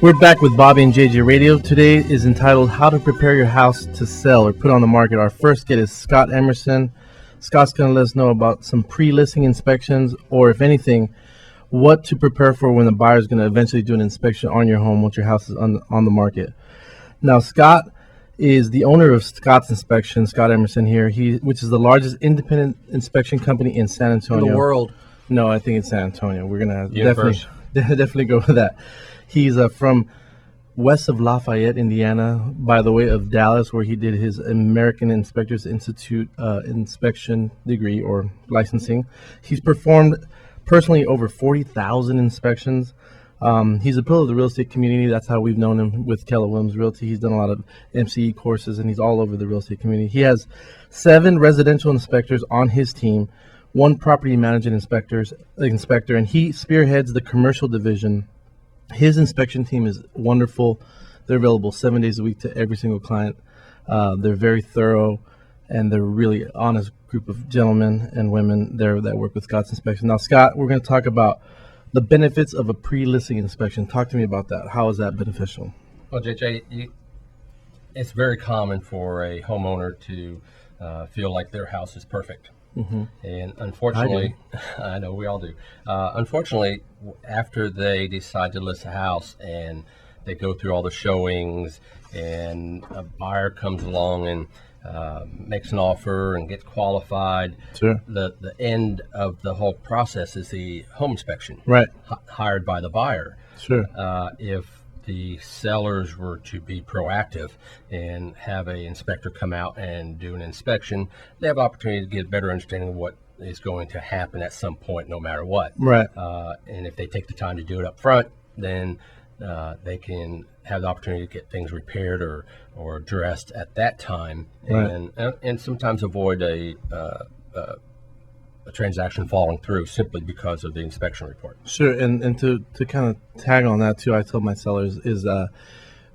We're back with Bobby and JJ Radio. Today is entitled How to Prepare Your House to Sell or Put on the Market. Our first guest is Scott Emerson. Scott's going to let us know about some pre-listing inspections, or if anything, what to prepare for when the buyer is going to eventually do an inspection on your home once your house is on the market. Now, Scott is the owner of Scott's Inspection, Scott Emerson here, which is the largest independent inspection company in San Antonio. In the world. No, I think it's San Antonio. We're going to definitely go with that. He's from west of Lafayette, Indiana, by the way of Dallas, where he did his American Inspectors Institute inspection degree or licensing. He's performed personally over 40,000 inspections. He's a pillar of the real estate community. That's how we've known him with Keller Williams Realty. He's done a lot of MCE courses, and he's all over the real estate community. He has 7 residential inspectors on his team, 1 property management inspector, and he spearheads the commercial division. His inspection team is wonderful. They're available 7 days a week to every single client. They're very thorough, and they're really honest group of gentlemen and women there that work with Scott's Inspection. Now, Scott, we're going to talk about the benefits of a pre-listing inspection. Talk to me about that. How is that beneficial? Well, JJ, it's very common for a homeowner to feel like their house is perfect. Mm-hmm. And unfortunately, I know we all do. Unfortunately, after they decide to list a house and they go through all the showings and a buyer comes along and makes an offer and gets qualified, sure. The end of the whole process is the home inspection, right? Hired by the buyer. Sure. If the sellers were to be proactive and have an inspector come out and do an inspection, they have opportunity to get a better understanding of what is going to happen at some point, no matter what. Right. And if they take the time to do it up front, then they can have the opportunity to get things repaired or addressed at that time, right. and sometimes avoid a transaction falling through simply because of the inspection report. Sure, and to kind of tag on that too, I tell my sellers is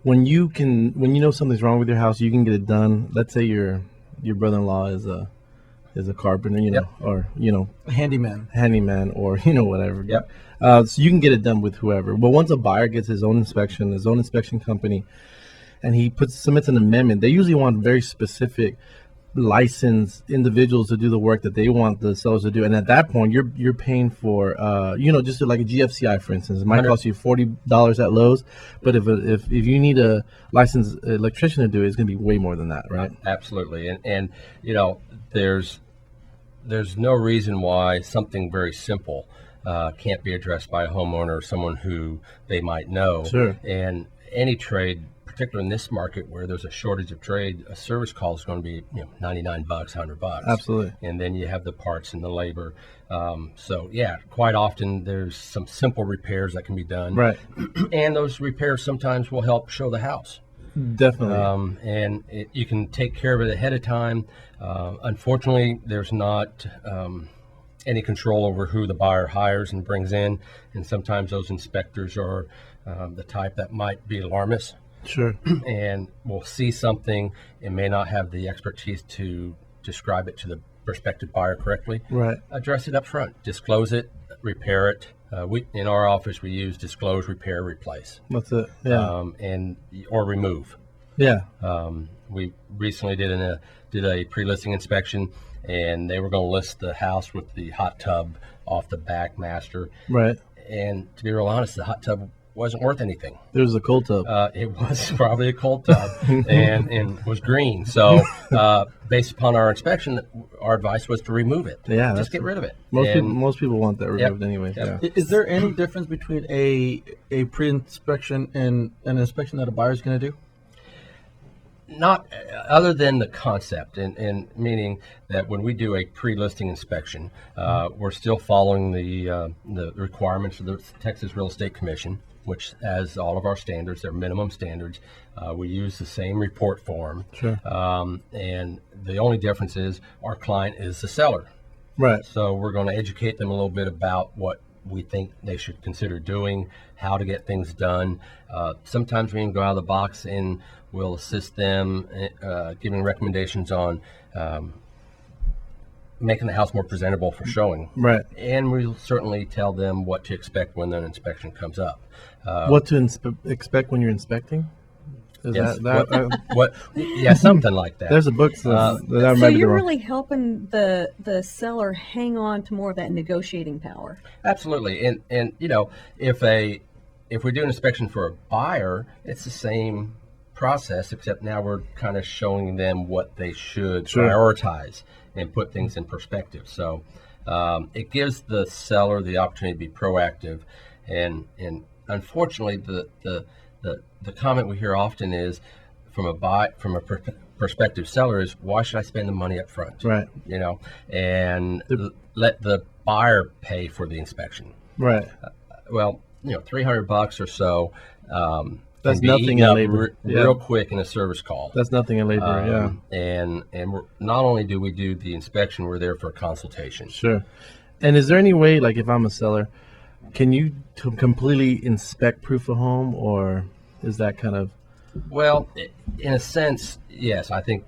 when you know something's wrong with your house, you can get it done. Let's say your brother-in-law is a carpenter, yep. or a handyman, or whatever. Yep. So you can get it done with whoever. But once a buyer gets his own inspection company, and he submits an amendment, they usually want very specific licensed individuals to do the work that they want the sellers to do, and at that point you're paying for just like a GFCI, for instance. It might cost you $40 at Lowe's, but if you need a licensed electrician to do it, it's going to be way more than that, right? Absolutely. And there's no reason why something very simple can't be addressed by a homeowner or someone who they might know. Sure. And any trade, particularly in this market where there's a shortage of trade, a service call is going to be $99, $100. Absolutely. And then you have the parts and the labor. So yeah, quite often there's some simple repairs that can be done. Right. And those repairs sometimes will help show the house. Definitely. And you can take care of it ahead of time. Unfortunately, there's not any control over who the buyer hires and brings in, and sometimes those inspectors are the type that might be alarmist. Sure. And will see something and may not have the expertise to describe it to the prospective buyer correctly. Right. Address it up front. Disclose it, repair it. We in our office we use disclose, repair, replace. That's it. Yeah. Or remove. Yeah. We recently did a pre-listing inspection, and they were going to list the house with the hot tub off the back master. Right. And to be real honest, the hot tub wasn't worth anything. There was a cold tub. It was probably a cold tub and was green. So based upon our inspection, our advice was to remove it. Yeah, just get rid of it. Most people want that removed anyway. Yep. Yeah. Is there any difference between a pre-inspection and an inspection that a buyer is going to do? Not other than the concept, and meaning that when we do a pre-listing inspection, we're still following the requirements of the Texas Real Estate Commission, which has all of our standards, their minimum standards. We use the same report form. Sure. And the only difference is our client is the seller. Right. So we're going to educate them a little bit about what we think they should consider doing, how to get things done. Sometimes we can go out of the box and we'll assist them giving recommendations on making the house more presentable for showing. Right. And we'll certainly tell them what to expect when an inspection comes up. What to expect when you're inspecting? Is Yes, that yeah, something like that. there's a book that I So might be you're wrong. really helping the seller hang on to more of that negotiating power. Absolutely. And you know, if we do an inspection for a buyer, it's the same process, except now we're kind of showing them what they should Sure. prioritize and put things in perspective. So it gives the seller the opportunity to be proactive. And unfortunately, the comment we hear often is from a prospective seller is, why should I spend the money up front? Right. You know, and let the buyer pay for the inspection. Right. Well, you know, $300 or so. That's can be nothing eaten in up labor. real quick in a service call. That's nothing in labor. And we're, not only do we do the inspection, we're there for a consultation. Sure. And is there any way, like if I'm a seller, can you completely inspect proof of home, or is that kind of? Well, in a sense, yes. I think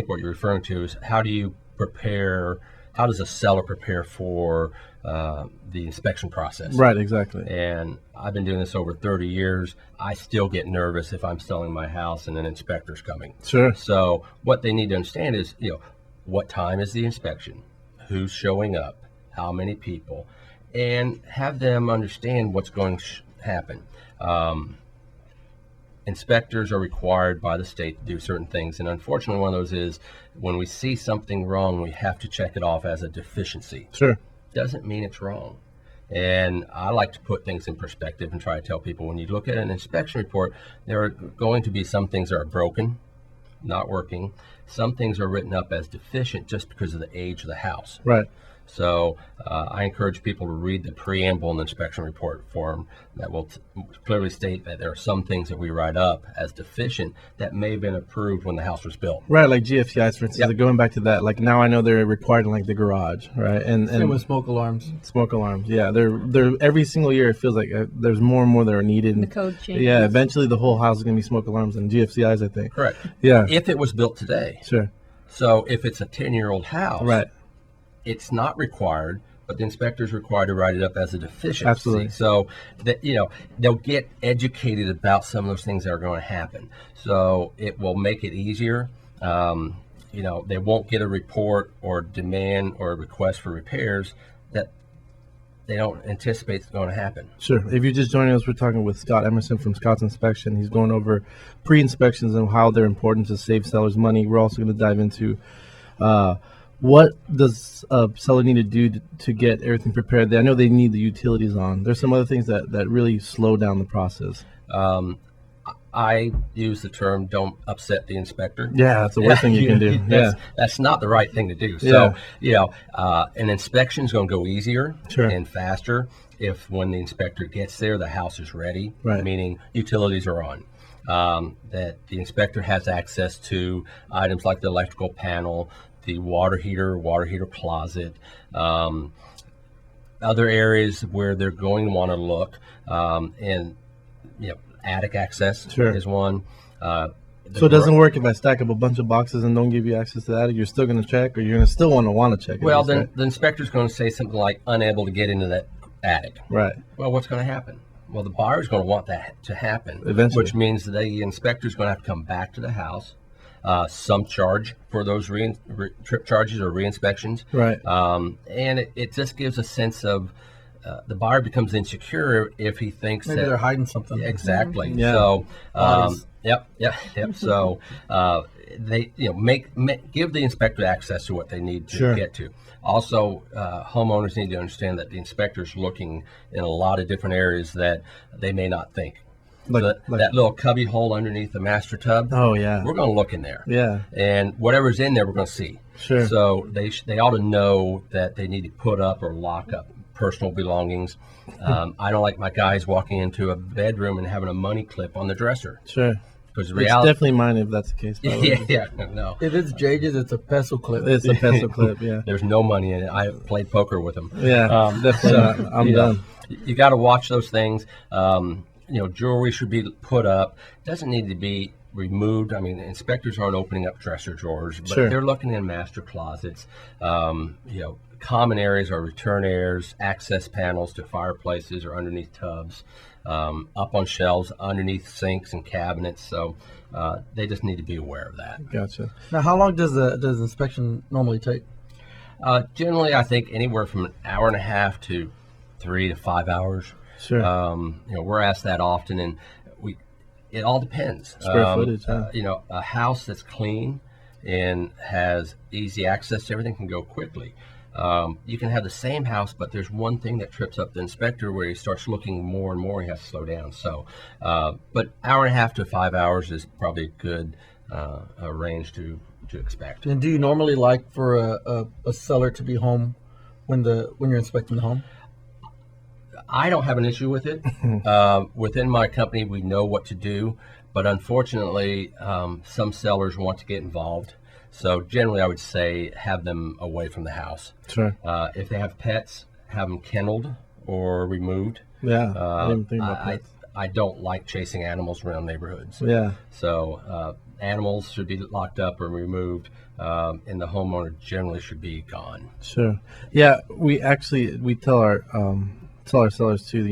what you're referring to is how do you prepare? How does a seller prepare for the inspection process? Right. Exactly. And I've been doing this over 30 years. I still get nervous if I'm selling my house and an inspector's coming. Sure. So what they need to understand is, you know, what time is the inspection? Who's showing up? How many people? And have them understand what's going to happen. Inspectors are required by the state to do certain things. And unfortunately, one of those is when we see something wrong, we have to check it off as a deficiency. Sure. Doesn't mean it's wrong. And I like to put things in perspective and try to tell people, when you look at an inspection report, there are going to be some things that are broken, not working. Some things are written up as deficient just because of the age of the house. Right. So I encourage people to read the preamble in the inspection report form that will clearly state that there are some things that we write up as deficient that may have been approved when the house was built. Right, like GFCIs, for instance. Yep. Like going back to that, like now I know they're required in like the garage, right? And Same with smoke alarms. smoke alarms. Yeah, they're every single year. It feels like there's more and more that are needed. The code changes. Yeah, eventually the whole house is gonna be smoke alarms and GFCIs, I think. Correct. Yeah. If it was built today. Sure. So if it's a 10-year-old house, Right. it's not required, but the inspector is required to write it up as a deficiency. Absolutely. So that, you know, they'll get educated about some of those things that are going to happen. So it will make it easier. You know, they won't get a report or demand or a request for repairs that they don't anticipate is going to happen. Sure. If you're just joining us, we're talking with Scott Emerson from Scott's Inspection. He's going over pre-inspections and how they're important to save sellers money. We're also going to dive into what does a seller need to do to get everything prepared. I know they need the utilities on. There's some other things that really slow down the process. I use the term, don't upset the inspector. Yeah, that's the worst thing you can do. Yeah. That's not the right thing to do. Yeah. So, you know, an inspection is going to go easier Sure. and faster if when the inspector gets there, the house is ready, Right. meaning utilities are on. That the inspector has access to items like the electrical panel, the water heater closet, other areas where they're going to want to look, and, you know, attic access Sure. is one. So it doesn't work if I stack up a bunch of boxes and don't give you access to that. You're still going to check, or you're going to still want to check. Well, least, then right? the inspector's going to say something like unable to get into that attic. Right. Well, what's going to happen? Well, the buyer's going to want that to happen, Eventually. which means the inspector's going to have to come back to the house, some charge for those trip charges or re-inspections. Right. And it just gives a sense of the buyer becomes insecure if he thinks Maybe that they're hiding something. exactly. Yeah. So, Bodies. yep. So they, you know, give the inspector access to what they need to Sure. get to. Also, homeowners need to understand that the inspector's looking in a lot of different areas that they may not think. That little cubby hole underneath the master tub. Oh yeah. We're going to look in there. Yeah. And whatever's in there, we're going to see. Sure. So they ought to know that they need to put up or lock up personal belongings. I don't like my guys walking into a bedroom and having a money clip on the dresser. Sure. Because It's definitely mine if that's the case. by the way. yeah, no. If it's Jage's, it's a pencil clip. It's a pencil clip. Yeah. There's no money in it. I played poker with them. Yeah. Definitely not. I'm you know, done. You got to watch those things. You know, jewelry should be put up. Doesn't need to be removed. I mean, inspectors aren't opening up dresser drawers, but Sure. they're looking in master closets. Common areas are return areas, access panels to fireplaces or underneath tubs, up on shelves, underneath sinks and cabinets. So they just need to be aware of that. Gotcha. Now, how long does the inspection normally take? Generally, I think anywhere from an hour and a half to 3 to 5 hours. Sure. We're asked that often, and it all depends. Square footage, huh? A house that's clean and has easy access to everything can go quickly. You can have the same house, but there's one thing that trips up the inspector where he starts looking more and more. He has to slow down. So, but hour and a half to 5 hours is probably a good range to expect. And do you normally like for a seller to be home when you're inspecting the home? I don't have an issue with it. Within my company, we know what to do, but unfortunately, some sellers want to get involved. So generally, I would say have them away from the house. Sure. If they have pets, have them kenneled or removed. Yeah. I didn't think about that. I don't like chasing animals around neighborhoods. Yeah. So animals should be locked up or removed, and the homeowner generally should be gone. Sure. Yeah. We tell our sellers too.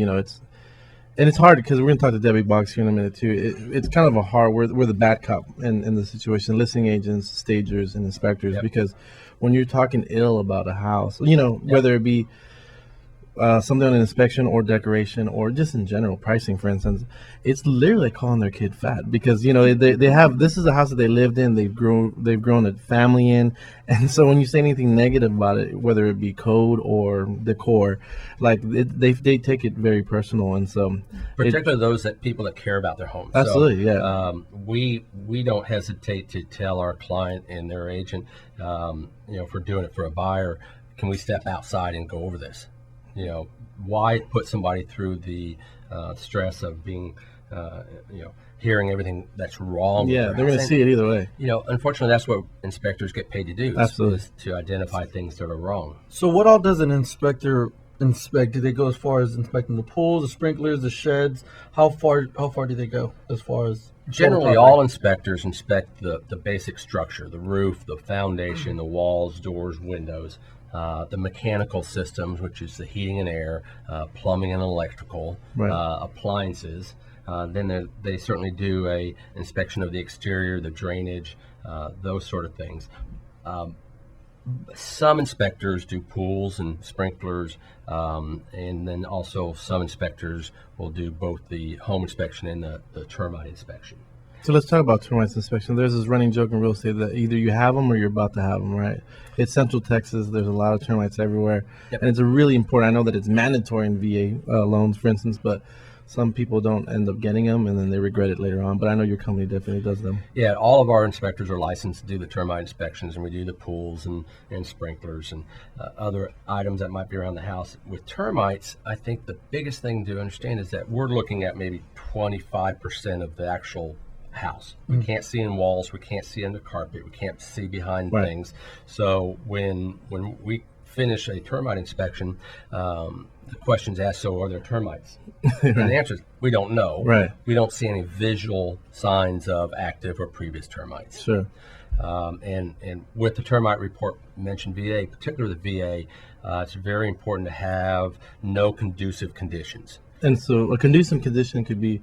It's hard because we're going to talk to Debbie Boggs here in a minute too. It's kind of a hard. We're the bad cop in the situation. Listing agents, stagers, and inspectors. Yep. Because when you're talking ill about a house, whether it be something on an inspection or decoration or just in general pricing, for instance, it's literally calling their kid fat because they have, this is a house that they lived in, they've grown a family in, and so when you say anything negative about it, whether it be code or decor, like they take it very personal, and so particularly those people that care about their homes. Absolutely. So, yeah. We don't hesitate to tell our client and their agent, if we're doing it for a buyer, can we step outside and go over this? Why put somebody through the stress of being, hearing everything that's wrong? Yeah, they're going to see it either way. Unfortunately, that's what inspectors get paid to do. Absolutely. Is to identify things that are wrong. So what all does an inspector inspect? Do they go as far as inspecting the pools, the sprinklers, the sheds? How far do they go as far as? Generally, all inspectors inspect the basic structure, the roof, the foundation, the walls, doors, windows. The mechanical systems, which is the heating and air, plumbing and electrical, right. Appliances. Then they certainly do a inspection of the exterior, the drainage, those sort of things. Some inspectors do pools and sprinklers, and then also some inspectors will do both the home inspection and the termite inspection. So let's talk about termites inspection. There's this running joke in real estate that either you have them or you're about to have them, right? It's Central Texas. There's a lot of termites everywhere. Yep. And it's a really important. I know that it's mandatory in VA loans, for instance, but some people don't end up getting them and then they regret it later on. But I know your company definitely does them. Yeah, all of our inspectors are licensed to do the termite inspections, and we do the pools and sprinklers and other items that might be around the house. With termites, I think the biggest thing to understand is that we're looking at maybe 25% of the actual house. We can't see in walls, we can't see under carpet, we can't see behind right. things. So when we finish a termite inspection, the question's asked, so are there termites? Right. And the answer is, we don't know. Right. We don't see any visual signs of active or previous termites. Sure. And with the termite report mentioned VA, particularly the VA, it's very important to have no conducive conditions. And so a conducive condition could be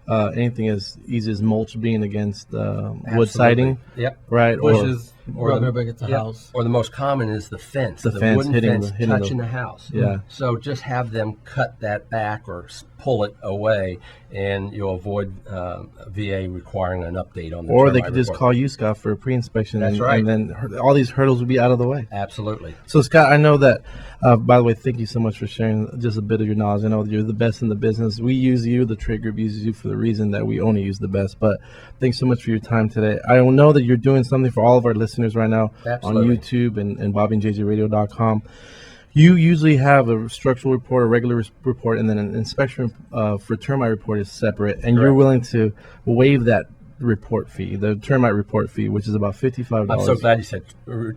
anything as easy as mulch being against wood siding. Yep. Right. Bushes or rubbing up against the yep. house. Or the most common is the fence. The fence wooden hitting fence hitting touching the house. Yeah. So just have them cut that back or pull it away, and you'll avoid VA requiring an update on the Or they termite could just report. call you, Scott, for a pre-inspection. That's and, right. And then all these hurdles would be out of the way. Absolutely. So, Scott, I know that, by the way, thank you so much for sharing just a bit of your knowledge. I know you're the best in the business. We use you, the Trade Group uses you for the reason that we only use the best. But thanks so much for your time today. I know that you're doing something for all of our listeners right now. Absolutely. On YouTube and BobbyandJJRadio.com. You usually have a structural report, a regular report, and then an inspection for termite report is separate. And Correct. you're willing to waive that report fee, the termite report fee, which is about $55. I'm so glad you said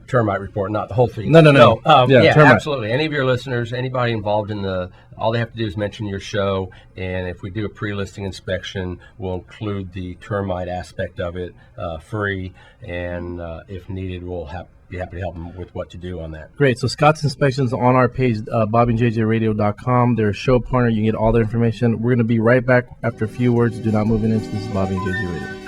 termite report, not the whole fee. No. Yeah, termite. absolutely. Any of your listeners, anybody involved in all they have to do is mention your show, and if we do a pre-listing inspection, we'll include the termite aspect of it free, and if needed, we'll be happy to help them with what to do on that. Great. So Scott's Inspections on our page, BobbyandJJRadio.com. They're a show partner. You can get all their information. We're going to be right back after a few words. Do not move an inch. This is Bobby and JJ Radio.